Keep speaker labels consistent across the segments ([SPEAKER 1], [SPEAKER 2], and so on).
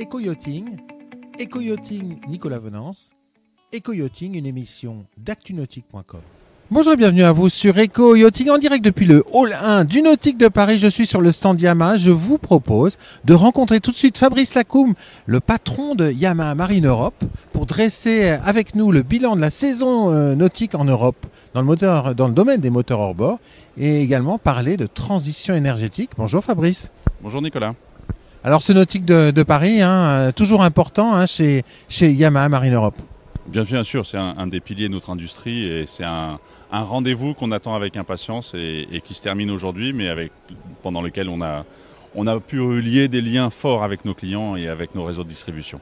[SPEAKER 1] Éco-yachting, Nicolas Venance, Éco-yachting, une émission d'actunautique.com. Bonjour et bienvenue à vous sur Éco-yachting en direct depuis le Hall 1 du Nautique de Paris. Je suis sur le stand Yamaha. Je vous propose de rencontrer tout de suite Fabrice Lacombe, le patron de Yamaha Marine Europe, pour dresser avec nous le bilan de la saison nautique en Europe dans le domaine des moteurs hors-bord et également parler de transition énergétique. Bonjour Fabrice.
[SPEAKER 2] Bonjour Nicolas.
[SPEAKER 1] Alors ce Nautique de Paris, toujours important chez Yamaha Marine Europe.
[SPEAKER 2] Bien sûr, c'est un des piliers de notre industrie et c'est un rendez-vous qu'on attend avec impatience et qui se termine aujourd'hui, mais pendant lequel on a pu lier des liens forts avec nos clients et avec nos réseaux de distribution.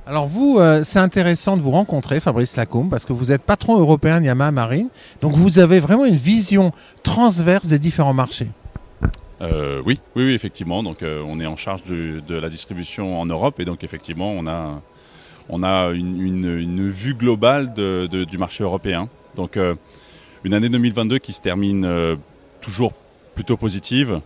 [SPEAKER 1] Alors vous, c'est intéressant de vous rencontrer, Fabrice Lacombe, parce que vous êtes patron européen de Yamaha Marine, donc vous avez vraiment une vision transverse des différents marchés.
[SPEAKER 2] Oui, effectivement. Donc, on est en charge de la distribution en Europe et donc effectivement, on a une vue globale du marché européen. Donc, une année 2022 qui se termine toujours plutôt positive,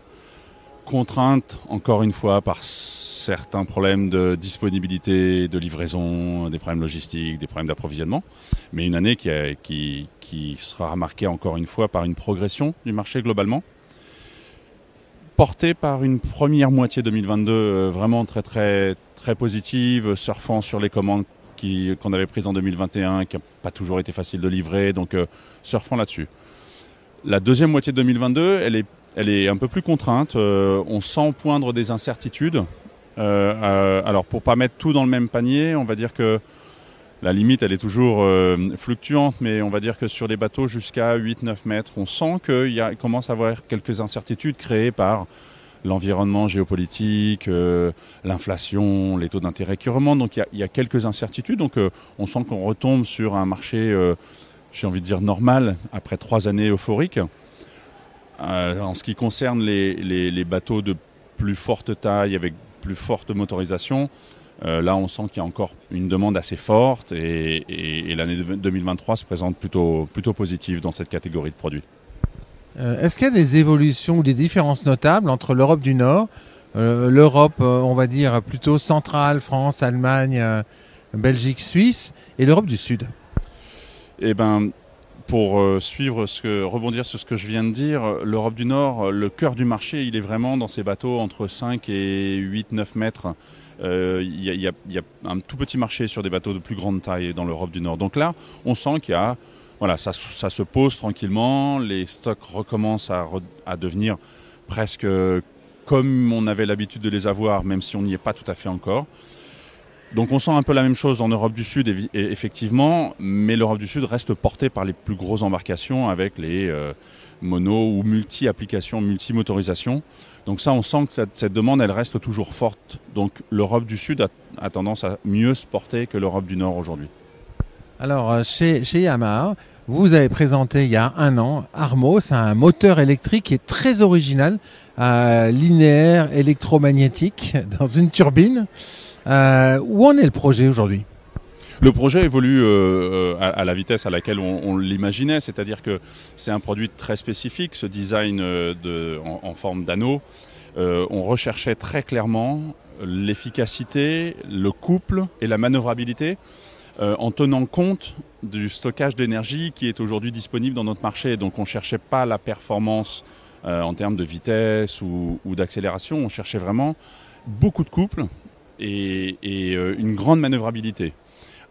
[SPEAKER 2] contrainte encore une fois par certains problèmes de disponibilité, de livraison, des problèmes logistiques, des problèmes d'approvisionnement, mais une année qui sera marquée encore une fois par une progression du marché globalement, porté par une première moitié 2022 vraiment très très très positive, surfant sur les commandes qu'on avait prises en 2021, qui n'ont pas toujours été facile de livrer, donc surfant là-dessus. La deuxième moitié de 2022, elle est un peu plus contrainte, on sent poindre des incertitudes. Alors pour ne pas mettre tout dans le même panier, on va dire que la limite, elle est toujours fluctuante, mais on va dire que sur les bateaux jusqu'à 8-9 mètres, on sent qu'il commence à avoir quelques incertitudes créées par l'environnement géopolitique, l'inflation, les taux d'intérêt qui remontent. Donc il y a quelques incertitudes. Donc on sent qu'on retombe sur un marché, j'ai envie de dire, normal, après 3 années euphoriques. En ce qui concerne les bateaux de plus forte taille, avec plus forte motorisation, là, on sent qu'il y a encore une demande assez forte et l'année 2023 se présente plutôt positive dans cette catégorie de produits.
[SPEAKER 1] Est-ce qu'il y a des évolutions ou des différences notables entre l'Europe du Nord, l'Europe, on va dire, plutôt centrale, France, Allemagne, Belgique, Suisse, et l'Europe du Sud?
[SPEAKER 2] Eh bien, pour rebondir sur ce que je viens de dire, l'Europe du Nord, le cœur du marché, il est vraiment dans ces bateaux entre 5 et 8-9 mètres. Il y a un tout petit marché sur des bateaux de plus grande taille dans l'Europe du Nord. Donc là, on sent qu'il y a, ça se pose tranquillement, les stocks recommencent à devenir presque comme on avait l'habitude de les avoir, même si on n'y est pas tout à fait encore. Donc on sent un peu la même chose en Europe du Sud, effectivement, mais l'Europe du Sud reste portée par les plus grosses embarcations avec les mono ou multi-applications, multi-motorisations. Donc ça, on sent que cette demande, elle reste toujours forte. Donc l'Europe du Sud a tendance à mieux se porter que l'Europe du Nord aujourd'hui.
[SPEAKER 1] Alors chez Yamaha, vous avez présenté il y a 1 an Armo, c'est un moteur électrique qui est très original, linéaire, électromagnétique, dans une turbine. Où en est le projet aujourd'hui ?
[SPEAKER 2] Le projet évolue à la vitesse à laquelle on l'imaginait, c'est-à-dire que c'est un produit très spécifique, ce design en forme d'anneau. On recherchait très clairement l'efficacité, le couple et la manœuvrabilité en tenant compte du stockage d'énergie qui est aujourd'hui disponible dans notre marché. Donc on ne cherchait pas la performance en termes de vitesse ou d'accélération, on cherchait vraiment beaucoup de couple et une grande manœuvrabilité,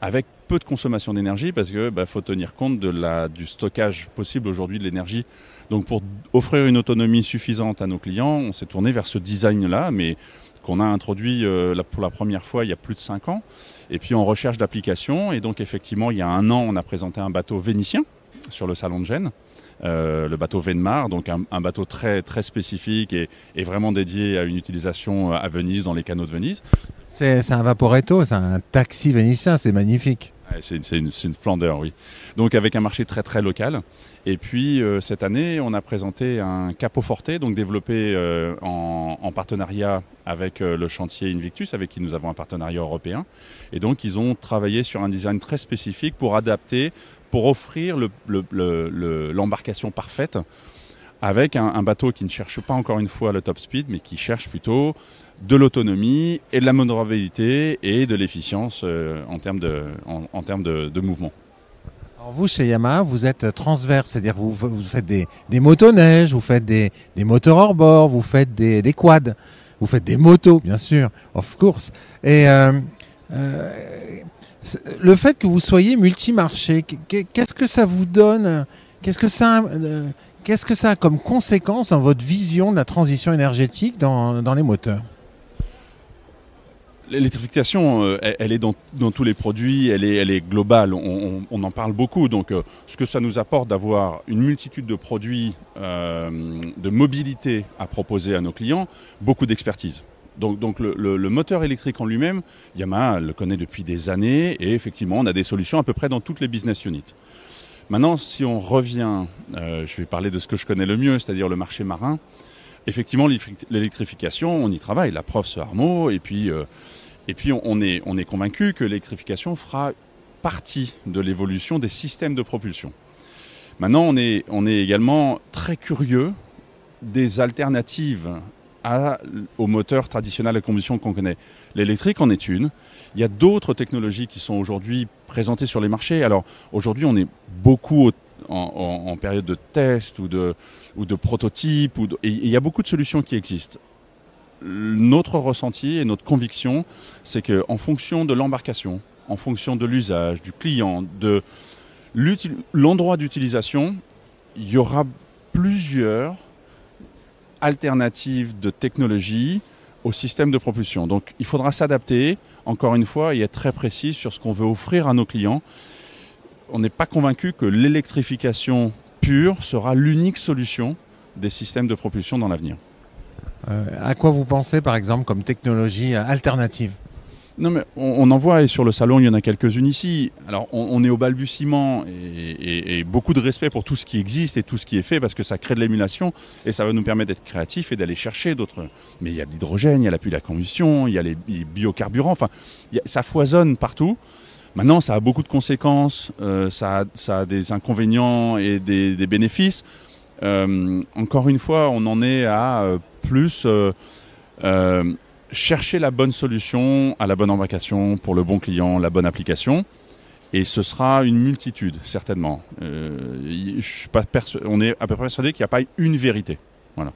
[SPEAKER 2] avec peu de consommation d'énergie parce que faut tenir compte du stockage possible aujourd'hui de l'énergie. Donc pour offrir une autonomie suffisante à nos clients, on s'est tourné vers ce design-là, mais qu'on a introduit pour la première fois il y a plus de 5 ans. Et puis en recherche d'application, et donc effectivement il y a 1 an, on a présenté un bateau vénitien sur le salon de Gênes. Le bateau Venmar, donc un bateau très, très spécifique et vraiment dédié à une utilisation à Venise, dans les canaux de Venise.
[SPEAKER 1] C'est un Vaporetto, c'est un taxi vénitien, c'est magnifique.
[SPEAKER 2] Ouais, c'est une splendeur, oui. Donc avec un marché très très local. Et puis cette année, on a présenté un Capo Forte, donc développé en partenariat avec le chantier Invictus, avec qui nous avons un partenariat européen. Et donc ils ont travaillé sur un design très spécifique pour offrir l'embarcation parfaite avec un bateau qui ne cherche pas encore une fois le top speed, mais qui cherche plutôt de l'autonomie et de la manœuvrabilité et de l'efficience en termes de mouvement.
[SPEAKER 1] Alors vous, chez Yamaha, vous êtes transverse, c'est-à-dire vous faites des motoneiges, vous faites des moteurs hors bord, vous faites des quads, vous faites des motos, bien sûr, of course. Et le fait que vous soyez multimarché, qu'est-ce que ça vous donne? Qu'est-ce que ça a comme conséquence dans votre vision de la transition énergétique dans les moteurs?
[SPEAKER 2] L'électrification, elle est dans tous les produits, elle est globale, on en parle beaucoup. Donc ce que ça nous apporte d'avoir une multitude de produits de mobilité à proposer à nos clients, beaucoup d'expertise. Donc le moteur électrique en lui-même, Yamaha le connaît depuis des années et effectivement on a des solutions à peu près dans toutes les business units. Maintenant si on revient, je vais parler de ce que je connais le mieux, c'est-à-dire le marché marin, effectivement l'électrification, on y travaille, la preuve c'est Armo et puis on est convaincu que l'électrification fera partie de l'évolution des systèmes de propulsion. Maintenant on est également très curieux des alternatives au moteur traditionnel à combustion qu'on connaît. L'électrique en est une. Il y a d'autres technologies qui sont aujourd'hui présentées sur les marchés. Alors aujourd'hui, on est beaucoup en période de test ou de prototype. Et il y a beaucoup de solutions qui existent. Notre ressenti et notre conviction, c'est qu'en fonction de l'embarcation, en fonction de l'usage, du client, de l'endroit d'utilisation, il y aura plusieurs alternatives de technologie au système de propulsion. Donc il faudra s'adapter, encore une fois, et être très précis sur ce qu'on veut offrir à nos clients. On n'est pas convaincu que l'électrification pure sera l'unique solution des systèmes de propulsion dans l'avenir.
[SPEAKER 1] À quoi vous pensez par exemple comme technologie alternative?
[SPEAKER 2] Non mais on en voit et sur le salon il y en a quelques-unes ici. Alors on est au balbutiement et beaucoup de respect pour tout ce qui existe et tout ce qui est fait parce que ça crée de l'émulation et ça va nous permettre d'être créatifs et d'aller chercher d'autres. Mais il y a l'hydrogène, il y a l'appui de la combustion, il y a les biocarburants, enfin ça foisonne partout. Maintenant ça a beaucoup de conséquences, ça a des inconvénients et des bénéfices. Encore une fois on en est à plus... chercher la bonne solution à la bonne embarcation pour le bon client, la bonne application. Et ce sera une multitude, certainement. On est à peu près persuadé qu'il n'y a pas une vérité. Voilà.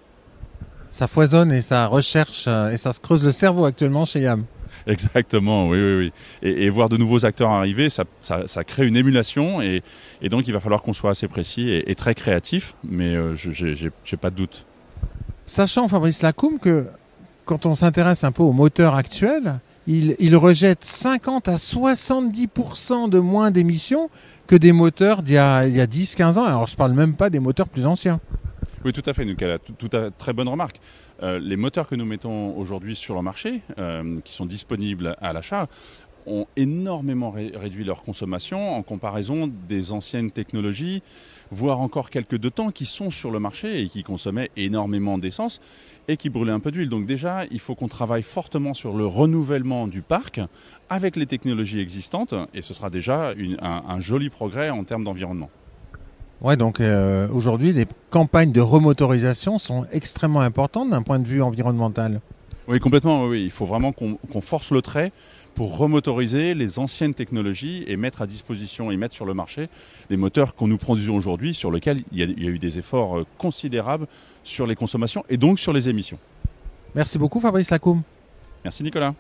[SPEAKER 1] Ça foisonne et ça recherche et ça se creuse le cerveau actuellement chez YAM.
[SPEAKER 2] Exactement, oui. Et voir de nouveaux acteurs arriver, ça crée une émulation. Et donc, il va falloir qu'on soit assez précis et très créatif. Mais je n'ai pas de doute.
[SPEAKER 1] Sachant, Fabrice Lacombe, que quand on s'intéresse un peu au moteur actuel, il rejette 50 à 70% de moins d'émissions que des moteurs d'il y a 10-15 ans. Alors je ne parle même pas des moteurs plus anciens.
[SPEAKER 2] Oui, tout à fait. Très bonne remarque. Les moteurs que nous mettons aujourd'hui sur le marché, qui sont disponibles à l'achat, ont énormément réduit leur consommation en comparaison des anciennes technologies, voire encore quelques de temps qui sont sur le marché et qui consommaient énormément d'essence et qui brûlaient un peu d'huile. Donc déjà, il faut qu'on travaille fortement sur le renouvellement du parc avec les technologies existantes et ce sera déjà un joli progrès en termes d'environnement.
[SPEAKER 1] Ouais, donc aujourd'hui, les campagnes de remotorisation sont extrêmement importantes d'un point de vue environnemental.
[SPEAKER 2] Oui, complètement. Oui. Il faut vraiment qu'on force le trait pour remotoriser les anciennes technologies et mettre à disposition et mettre sur le marché les moteurs qu'on nous produisons aujourd'hui, sur lesquels il y a eu des efforts considérables sur les consommations et donc sur les émissions.
[SPEAKER 1] Merci beaucoup Fabrice Lacombe.
[SPEAKER 2] Merci Nicolas.